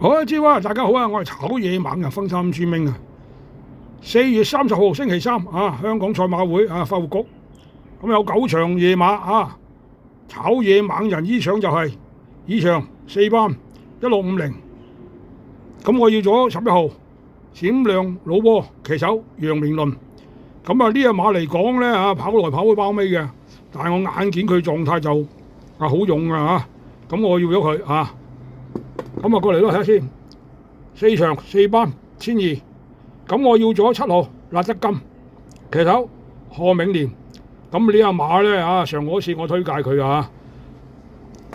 好，知啊，大家好啊！我係炒野猛人分三朱明啊。4月30號星期三啊，香港賽馬會啊，發育局咁有9場夜馬啊。炒野猛人依場就係以場4班1650，咁我要咗11號閃亮老波騎手楊明倫。咁啊呢隻馬嚟講咧啊，跑來跑去包尾嘅，但係我眼見佢狀態就好勇啊嚇，咁我要咗佢啊。咁啊過嚟咯，睇下先，4場4班1200，咁我要咗7號辣德金騎手賀銘年。咁呢隻馬咧啊，上嗰次我推介佢啊，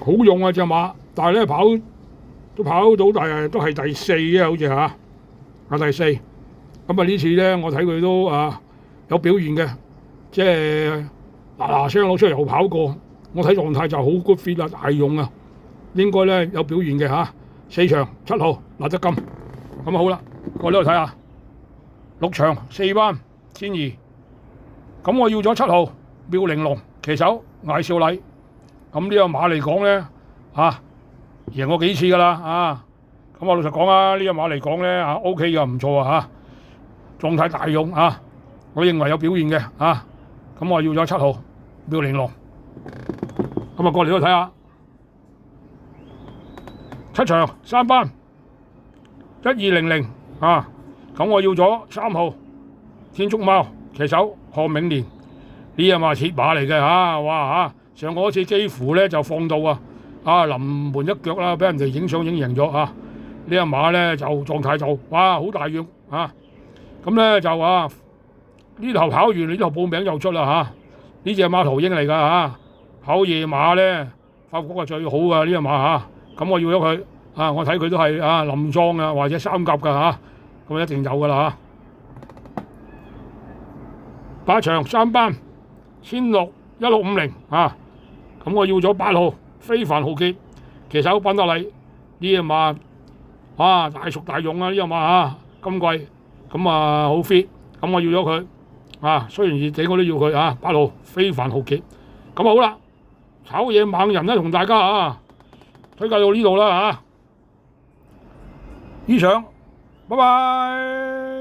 好勇啊隻馬，但係咧跑到，但係都係第4啊，好似嚇第4。咁啊呢次咧我睇佢都有表現嘅，即係嗱聲攞出嚟又跑過，我睇狀態就好 good fit 啊，大勇啊，應該咧有表現嘅嚇。4場7號辣德金，咁好啦，我呢度睇下6場4班1200，咁我要咗7號妙玲瓏騎手艾少禮。咁呢個馬嚟講咧贏過幾次㗎啦咁我老實講啊，呢個馬嚟講咧OK 㗎，唔錯啊狀態大勇我認為有表現嘅咁我要咗7號妙玲瓏。咁啊過嚟呢度睇下7場3班1200咁我要咗3號天竺貓騎手賀銘年。呢隻馬鐵馬嚟嘅哇上嗰次幾乎咧就放到臨門一腳啦，俾人哋影相影贏咗呢隻馬咧就狀態就哇好大勇咁咧就呢頭跑完，呢頭報名又出啦呢隻馬途鷹嚟㗎跑夜馬咧發育局係最好㗎呢隻馬咁我要咗佢我睇佢都係林莊啊或者3甲㗎咁一定有㗎啦8場3班1650咁我要咗8號非凡浩傑騎手賓德禮。呢隻馬大熟大勇呢隻馬今季咁好 fit， 咁我要咗佢雖然熱地我都要佢8號非凡浩傑。咁好啦，炒野猛人咧同大家推介到呢度啦呢場，拜拜。